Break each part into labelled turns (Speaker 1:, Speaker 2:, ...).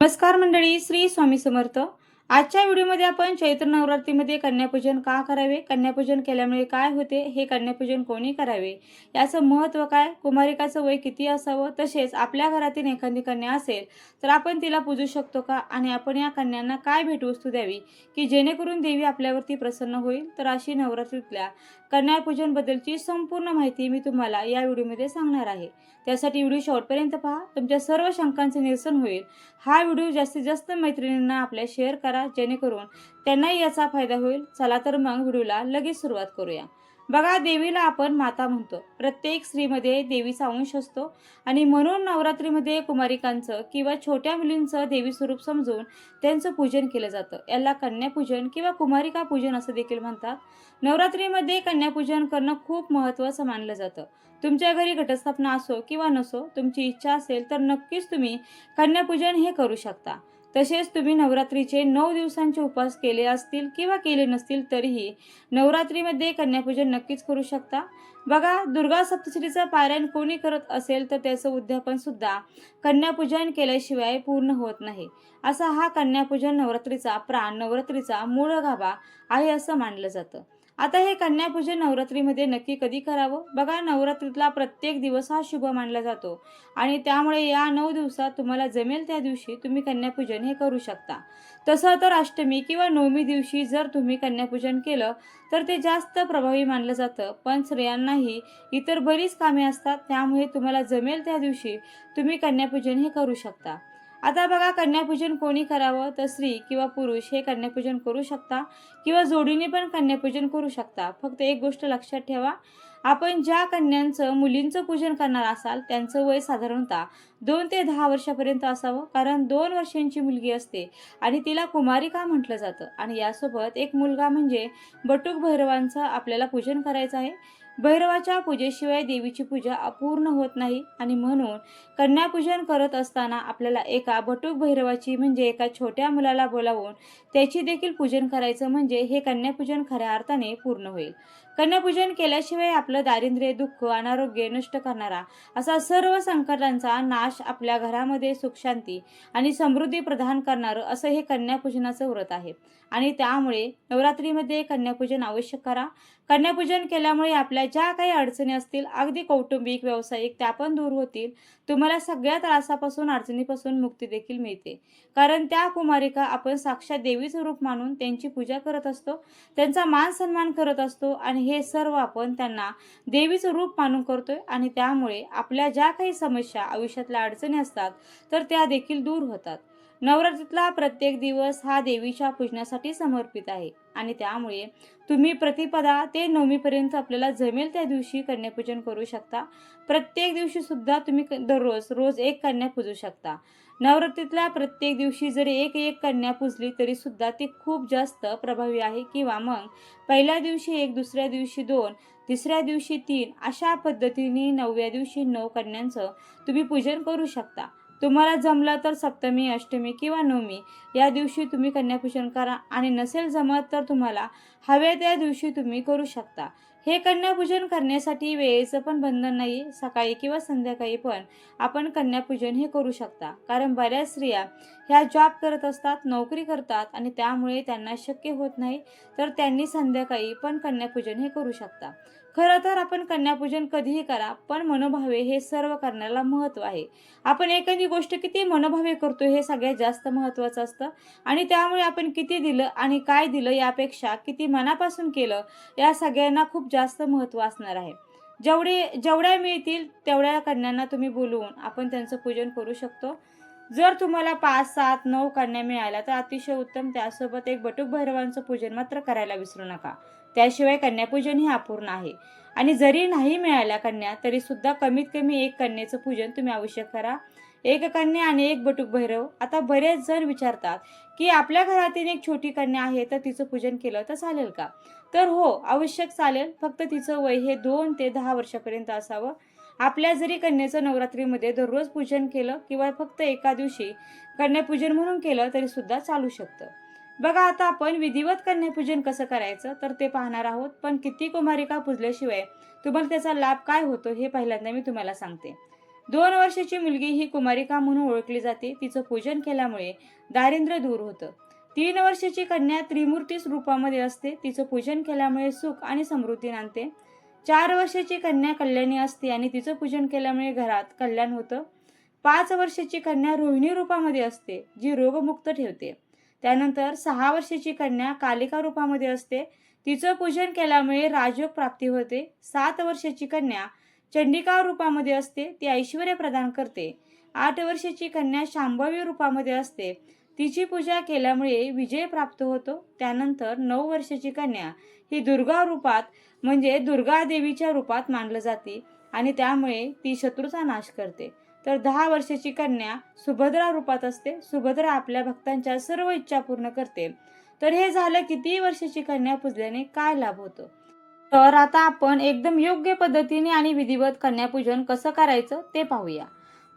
Speaker 1: नमस्कार मंडळी, श्री स्वामी समर्थ. आजच्या व्हिडिओमध्ये आपण चैत्र नवरात्रीमध्ये कन्यापूजन का करावे, कन्यापूजन केल्यामुळे काय होते, हे कन्यापूजन कोणी करावे, याचं महत्त्व काय, कुमारिकाचं वय किती असावं, तसेच आपल्या घरातील एखादी कन्या असेल तर आपण तिला पूजू शकतो का आणि आपण या कन्यांना काय भेटवस्तू द्यावी की जेणेकरून देवी आपल्यावरती प्रसन्न होईल. तर अशी नवरात्रीतल्या कन्यापूजनबद्दलची संपूर्ण माहिती मी तुम्हाला या व्हिडिओमध्ये सांगणार आहे. त्यासाठी व्हिडिओ शेवटपर्यंत पहा, तुमच्या सर्व शंकांचे निरसन होईल. हा व्हिडिओ जास्तीत जास्त मैत्रिणींना आपल्या शेअर करा जेणेकरून त्यांनाही याचा फायदा होईल. चला तर मग व्हिडिओला लगेच सुरुवात करूया. बघा, देवीला आपण माता म्हणतो. प्रत्येक स्त्रीमध्ये देवीचा अंश असतो आणि म्हणून नवरात्रीमध्ये कुमारिकांचं किंवा छोट्या मुलींचं देवी स्वरूप समजून त्यांचं पूजन केलं जातं. याला कन्यापूजन किंवा कुमारिका पूजन असं देखील म्हणतात. नवरात्रीमध्ये कन्यापूजन करणं खूप महत्त्वाचं मानलं जातं. तुमच्या घरी घटस्थापना असो किंवा नसो, तुमची इच्छा असेल तर नक्कीच तुम्ही कन्यापूजन हे करू शकता. तसेच तुम्ही नवरात्रीचे 9 दिवसांचे उपवास केले असतील किंवा केले नसतील तरीही नवरात्रीमध्ये कन्यापूजन नक्कीच करू शकता. बघा, दुर्गा सप्तशतीचं पारायण कोणी करत असेल तर त्याचं उद्यापन सुद्धा कन्यापूजन केल्याशिवाय पूर्ण होत नाही. असा हा कन्यापूजन नवरात्रीचा प्राण, नवरात्रीचा मूळ गाभा आहे असं मानलं जातं. आता हे कन्यापूजन नवरात्रीमध्ये नक्की कधी करावं? बघा, नवरात्रीतला प्रत्येक दिवस हा शुभ मानला जातो आणि त्यामुळे या 9 दिवसात तुम्हाला जमेल त्या दिवशी तुम्ही कन्यापूजन हे करू शकता. तसं तर अष्टमी किंवा नवमी दिवशी जर तुम्ही कन्यापूजन केलं तर ते जास्त प्रभावी मानलं जातं. पण स्त्रियांनाही इतर बरीच कामे असतात, त्यामुळे तुम्हाला जमेल त्या दिवशी तुम्ही कन्यापूजन हे करू शकता. आता बघा, कन्यापूजन कोणी करावं तर स्त्री किंवा पुरुष हे कन्यापूजन करू शकता किंवा जोडीने पण कन्यापूजन करू शकता. फक्त एक गोष्ट लक्षात ठेवा, आपण ज्या कन्यांचं मुलींचं पूजन करणार असाल त्यांचं वय साधारणतः 2 ते 10 वर्षापर्यंत असावं. कारण 2 वर्षांची मुलगी असते आणि तिला कुमारिका म्हटलं जातं. आणि यासोबत एक मुलगा म्हणजे बटुक भैरवांचं आपल्याला पूजन करायचं आहे. भैरवाच्या पूजेशिवाय देवीची पूजा अपूर्ण होत नाही आणि म्हणून कन्यापूजन करत असताना आपल्याला एका बटुक भैरवाची म्हणजे एका छोट्या मुलाला बोलावून त्याची देखील पूजन करायचं, म्हणजे हे कन्यापूजन खऱ्या अर्थाने पूर्ण होईल. कन्यापूजन केल्याशिवाय आपलं दारिद्र्य, दुःख, अनारोग्य नष्ट करणारा असा सर्व संकटांचा नाश, आपल्या घरामध्ये सुखशांती आणि समृद्धी प्रदान करणारं असं हे कन्यापूजनाचं व्रत आहे. आणि त्यामुळे नवरात्रीमध्ये कन्यापूजन अवश्य करा. कन्यापूजन केल्यामुळे आपल्या ज्या काही अडचणी असतील, अगदी कौटुंबिक, व्यावसायिक, त्या पण दूर होतील. तुम्हाला सगळ्या त्रासापासून, अडचणीपासून मुक्ती देखील मिळते. कारण त्या कुमारिका आपण साक्षात देवीचं रूप मानून त्यांची पूजा करत असतो, त्यांचा मान सन्मान करत असतो आणि हे सर्व आपण त्यांना देवीचं रूप मानून करतोय. आणि त्यामुळे आपल्या ज्या काही समस्या, आयुष्यातल्या अडचणी असतात तर त्या देखील दूर होतात. नवरात्रीतला प्रत्येक दिवस हा देवीच्या पूजनासाठी समर्पित आहे आणि त्यामुळे तुम्ही प्रतिपदा ते नवमीपर्यंत आपल्याला जमेल त्या दिवशी कन्यापूजन करू शकता. प्रत्येक दिवशी सुद्धा तुम्ही रोज एक कन्या पूजू शकता. नवरात्रीतल्या प्रत्येक दिवशी जरी एक एक कन्या पूजली तरी सुद्धा ती खूप जास्त प्रभावी आहे. किंवा मग पहिल्या दिवशी 1, दुसऱ्या दिवशी 2, तिसऱ्या दिवशी 3, अशा पद्धतीने 9व्या दिवशी 9 कन्यांचं तुम्ही पूजन करू शकता. तुम्हाला जमलं तर सप्तमी, अष्टमी किंवा नवमी या दिवशी तुम्ही कन्यापूजन करा आणि नसेल जमत तर तुम्हाला हव्या त्या दिवशी तुम्ही करू शकता. हे कन्यापूजन करण्यासाठी वेळेचं पण बंधन नाही. सकाळी किंवा संध्याकाळी पण आपण कन्यापूजन हे करू शकता. कारण बऱ्याच स्त्रिया ह्या जॉब करत असतात, नोकरी करतात आणि त्यामुळे त्यांना शक्य होत नाही, तर त्यांनी संध्याकाळी पण कन्यापूजन हे करू शकता. खरं तर आपण कन्यापूजन कधीही करा, पण मनोभावे हे सर्व करण्याला महत्त्व आहे. आपण एखादी गोष्ट किती मनोभावे करतो हे सगळ्यात जास्त महत्त्वाचं असतं. आणि त्यामुळे आपण किती दिलं आणि काय दिलं यापेक्षा किती मनापासून केलं या सगळ्यांना खूप जास्त महत्त्व असणार आहे. जेवढ्या मिळतील तेवढ्या कन्यांना तुम्ही बोलवून आपण त्यांचं पूजन करू शकतो. जर तुम्हाला 5, 7, 9 कन्या मिळाल्या तर अतिशय उत्तम. त्यासोबत एक बटुक भैरवांचं पूजन मात्र करायला विसरू नका. त्याशिवाय कन्यापूजन हे अपूर्ण आहे. आणि जरी नाही मिळाल्या कन्या तरी सुद्धा कमीत कमी एक कन्येचं पूजन तुम्ही अवश्य करा. एक कन्या आणि एक बटुक भैरव. आता बरेच जण विचारतात की आपल्या घरातील एक छोटी कन्या आहे तर तिचं पूजन केलं तर चालेल का? तर हो, आवश्यक चालेल. फक्त तिचं वय हे 2 ते 10 वर्षापर्यंत असावं. आपल्या जरी कन्येचं नवरात्रीमध्ये दररोज पूजन केलं किंवा फक्त एका दिवशी कन्यापूजन म्हणून केलं तरी सुद्धा चालू शकतं. बघा, आता आपण विधिवत कन्यापूजन कसं करायचं तर ते पाहणार आहोत. पण किती कुमारिका पूजल्याशिवाय तुम्हाला त्याचा लाभ काय होतो हे पहिल्यांदा मी तुम्हाला सांगते. 2 वर्षाची मुलगी ही कुमारिका म्हणून ओळखली जाते. तिचं पूजन केल्यामुळे दारिद्र्य दूर होतं. 3 वर्षाची कन्या त्रिमूर्ती रूपामध्ये असते. तिचं पूजन केल्यामुळे सुख आणि समृद्धी नांदते. 4 वर्षाची कन्या कल्याणी असते आणि तिचं पूजन केल्यामुळे घरात कल्याण होतं. 5 वर्षाची कन्या रोहिणी रूपामध्ये असते, जी रोगमुक्त ठेवते. त्यानंतर 6 वर्षाची कन्या कालिका रूपामध्ये असते. तिचं पूजन केल्यामुळे राजयोग प्राप्ती होते. 7 वर्षाची कन्या चंडिका रूपामध्ये असते, ती ऐश्वर्य प्रदान करते. 8 वर्षाची कन्या शांभवी रूपामध्ये असते. तिची पूजा केल्यामुळे विजय प्राप्त होतो. त्यानंतर 9 वर्षाची कन्या ही दुर्गा रूपात म्हणजे दुर्गा देवीच्या रूपात मानलं जाते आणि त्यामुळे ती शत्रूचा नाश करते. तर 10 वर्षाची कन्या सुभद्रा रूपात असते. सुभद्रा आपल्या भक्तांच्या सर्व इच्छा पूर्ण करते. तर हे झालं किती वर्षाची कन्या पूजल्याने काय लाभ होतो. तर आता आपण एकदम योग्य पद्धतीने आणि विधिवत कन्यापूजन कसं करायचं ते पाहूया.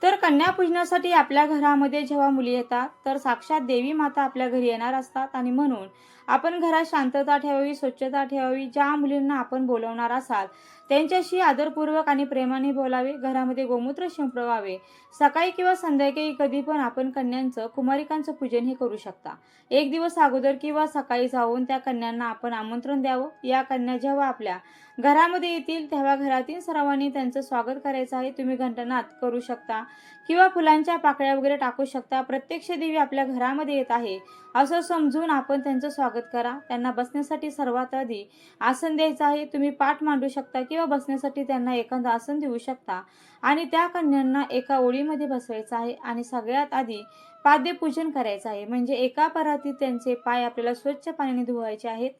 Speaker 1: तर कन्यापूजनासाठी आपल्या घरामध्ये जेव्हा मुली येतात तर साक्षात देवी माता आपल्या घरी येणार असतात आणि म्हणून आपण घरात शांतता ठेवावी, स्वच्छता ठेवावी. ज्या मुलींना आपण बोलवणार असाल त्यांच्याशी आदरपूर्वक आणि प्रेमाने बोलावे. घरामध्ये गोमूत्र शिंपडवावे. सकाळी किंवा संध्याकाळी कधी पण आपण कन्यांचं कुमारिकांचं पूजन हे करू शकता. एक दिवस अगोदर किंवा सकाळी जाऊन त्या कन्यांना आपण आमंत्रण द्यावं. या कन्या जेव्हा आपल्या घरामध्ये येतील तेव्हा घरातील सर्वांनी त्यांचं स्वागत करायचं आहे. तुम्ही घंटानाद करू शकता किंवा फुलांच्या पाकळ्या वगैरे टाकू शकता. प्रत्यक्ष देवी आपल्या घरामध्ये येत आहे असं समजून आपण त्यांचं स्वागत करा. त्यांना बसण्यासाठी सर्वात आधी आसन द्यायचं आहे. तुम्ही पाठ मांडू शकता किंवा बसण्यासाठी त्यांना एखादं आसन देऊ शकता आणि त्या कन्यांना एका ओळीमध्ये बसवायचं आहे आणि सगळ्यात आधी पाद्यपूजन करायचं आहे. म्हणजे एका परातीत त्यांचे पाय आपल्याला स्वच्छ पाण्याने धुवायचे आहेत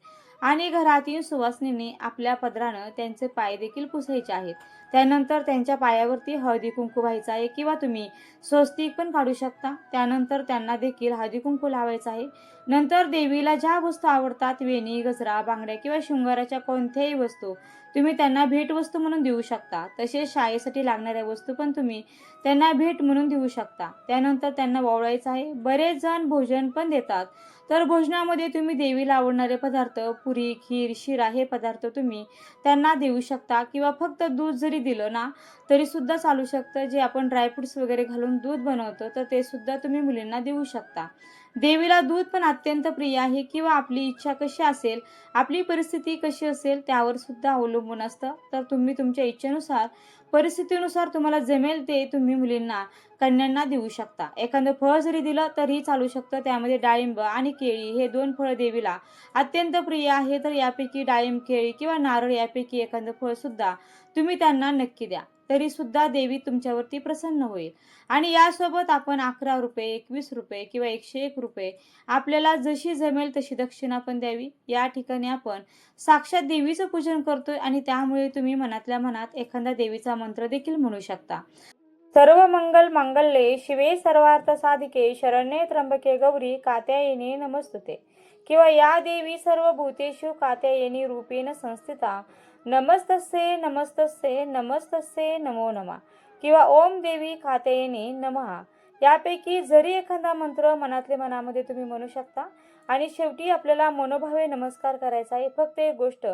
Speaker 1: आणि घरातील सुवासिनीने आपल्या पदरानं त्यांचे पाय देखील पुसायचे आहेत. त्यानंतर त्यांच्या पायावरती हळदी कुंकू व्हायचं आहे किंवा तुम्ही स्वस्तिक पण काढू शकता. त्यानंतर त्यांना देखील हळदी कुंकू लावायचं आहे. नंतर देवीला ज्या वस्तू आवडतात वेणी, गजरा, बांगड्या किंवा शृंगाराच्या कोणत्याही वस्तू तुम्ही त्यांना भेटवस्तू म्हणून देऊ शकता. तसेच शाळेसाठी लागणाऱ्या वस्तू पण तुम्ही त्यांना भेट म्हणून देऊ शकता. त्यानंतर त्यांना ओवाळायचं आहे. बरेच जण भोजन पण देतात. तर भोजनामध्ये तुम्ही देवीला आवडणारे पदार्थ पुरी, खीर, शिरा हे पदार्थ तुम्ही त्यांना देऊ शकता किंवा फक्त दूध जरी दिलं ना तरी सुद्धा चालू शकतं. जे आपण ड्रायफ्रुट्स वगैरे घालून दूध बनवतो तर ते सुद्धा तुम्ही मुलींना देऊ शकता. देवीला दूध पण अत्यंत प्रिय आहे किंवा आपली इच्छा कशी असेल, आपली परिस्थिती कशी असेल त्यावर सुद्धा अवलंबून असतं. तर तुम्ही तुमच्या इच्छेनुसार, परिस्थितीनुसार तुम्हाला जमेल ते तुम्ही मुलींना, कन्यांना देऊ शकता. एखादं फळ जरी दिलं तरीही चालू शकतं. त्यामध्ये डाळिंब आणि केळी हे 2 फळं देवीला अत्यंत प्रिय आहे. तर यापैकी डाळिंब, केळी किंवा नारळ यापैकी एखादं फळ सुद्धा तुम्ही त्यांना नक्की द्या. तरी सुद्धा देवी तुमच्यावरती प्रसन्न होईल. आणि यासोबत आपण 11 रुपये, 21 रुपये किंवा 101 रुपये आपल्याला जशी जमेल तशी दक्षिणा पण द्यावी. या ठिकाणी आपण साक्षात देवीचं पूजन करतोय आणि त्यामुळे तुम्ही मनातल्या मनात एखादा देवीचा मंत्र देखील म्हणू शकता. सर्व मंगल मांगल्ये शिवे सर्वार्थ साधिके शरण्ये त्र्यंबके गौरी कात्यायनी नमस्तुते. किंवा या देवी सर्व भूतेषु कात्यायनी रूपेण संस्थिता नमस्तस्ये नमस्तस्ये नमस्तस्ये नमो नमः. किंवा ओम देवी कात्यायनी नमः. यापैकी जरी एखादा मंत्र मनातल्या मनामध्ये तुम्ही म्हणू शकता. आणि शेवटी आपल्याला मनोभावे नमस्कार करायचा आहे. फक्त एक गोष्ट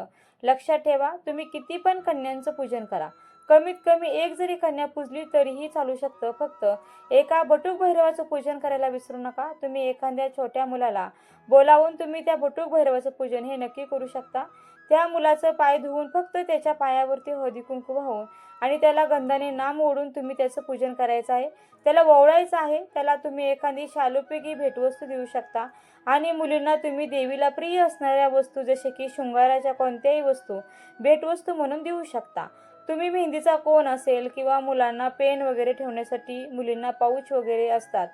Speaker 1: लक्षात ठेवा, तुम्ही किती पण कन्यांचं पूजन करा, कमीत कमी एक जरी कन्या पूजली तरीही चालू शकतं. फक्त एका बटूक भैरवाचं पूजन करायला विसरू नका. तुम्ही एखाद्या छोट्या मुलाला बोलावून तुम्ही त्या बटूक भैरवाचं पूजन हे नक्की करू शकता. त्या मुलाचं पाय धुवून फक्त त्याच्या पायावरती हळदी कुंकू वाहून आणि त्याला गंधाने नाम ओढून तुम्ही त्याचं पूजन करायचं आहे. त्याला ओवाळायचं आहे. त्याला तुम्ही एखादी शालूपैकी भेटवस्तू देऊ शकता. आणि मुलींना तुम्ही देवीला प्रिय असणाऱ्या वस्तू जसे की शृंगाराच्या कोणत्याही वस्तू भेटवस्तू म्हणून देऊ शकता. तुम्ही मेहंदीचा कोन असेल किंवा मुलांना पेन वगैरे ठेवण्यासाठी मुलींना पाऊच वगैरे असतात,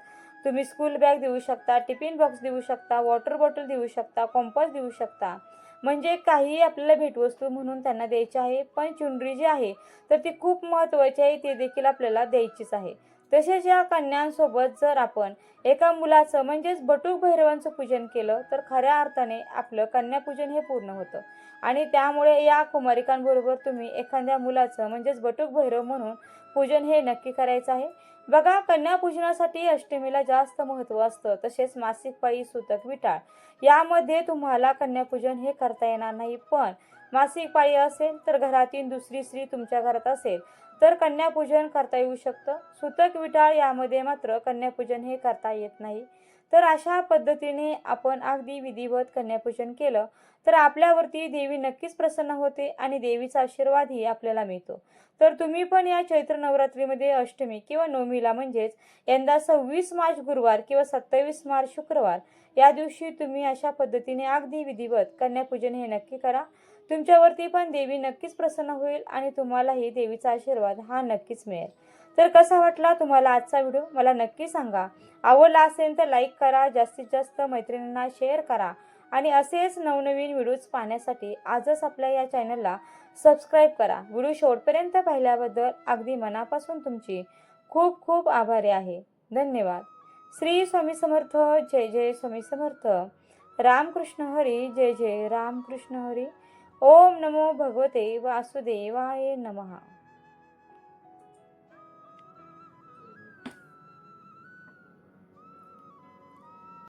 Speaker 1: तुम्ही स्कूल बॅग देऊ शकता, टिफिन बॉक्स देऊ शकता, वॉटर बॉटल देऊ शकता, कंपास देऊ शकता. म्हणजे काही आपल्याला भेटवस्तू म्हणून त्यांना द्यायची आहे. पण चुनरी जी आहे तर ती खूप महत्त्वाची आहे, ती देखील आपल्याला द्यायचीच आहे. तसेच या कन्यांसोबत जर आपण एका मुलाचं म्हणजेच बटूक भैरवांचं पूजन केलं तर खऱ्या अर्थाने आपलं कन्यापूजन हे पूर्ण होतं. आणि त्यामुळे या कुमारिकांबरोबर तुम्ही एखाद्या मुलाचं म्हणजेच बटूक भैरव म्हणून पूजन हे नक्की करायचं आहे. बघा, कन्यापूजनासाठी अष्टमीला जास्त महत्त्व असतं. तसेच मासिक पाळी, सुतक, विटाळ यामध्ये तुम्हाला कन्यापूजन हे करता येणार नाही. पण मासिक पाळी असेल तर घरातील दुसरी स्त्री तुमच्या घरात असेल तर कन्यापूजन करता येऊ शकतं. सुतक विटाळ यामध्ये मात्र कन्यापूजन हे करता येत नाही. तर अशा पद्धतीने आपण अगदी विधिवत कन्यापूजन केलं तर आपल्यावरती देवी नक्कीच प्रसन्न होते आणि देवीचा आशीर्वादही आपल्याला मिळतो. तर तुम्ही पण या चैत्र नवरात्रीमध्ये अष्टमी किंवा नवमीला म्हणजेच यंदा 26 मार्च गुरुवार किंवा 27 मार्च शुक्रवार या दिवशी तुम्ही अशा पद्धतीने अगदी विधिवत कन्यापूजन हे नक्की करा. तुमच्यावरती पण देवी नक्कीच प्रसन्न होईल आणि तुम्हालाही देवीचा आशीर्वाद हा नक्कीच मिळेल. तर कसा वाटला तुम्हाला आजचा व्हिडिओ मला नक्की सांगा. आवडला असेल तर लाईक करा, जास्तीत जास्त मैत्रिणींना शेअर करा आणि असेच नवनवीन व्हिडिओज पाहण्यासाठी आजच आपल्या या चॅनलला सबस्क्राईब करा. व्हिडिओ शेवटपर्यंत पाहिल्याबद्दल अगदी मनापासून तुमची खूप खूप आभारी आहे. धन्यवाद. श्री स्वामी समर्थ. जय जय स्वामी समर्थ. रामकृष्ण हरी. जय जय रामकृष्ण हरी. ओम नमो भगवते वासुदेवाय नमः.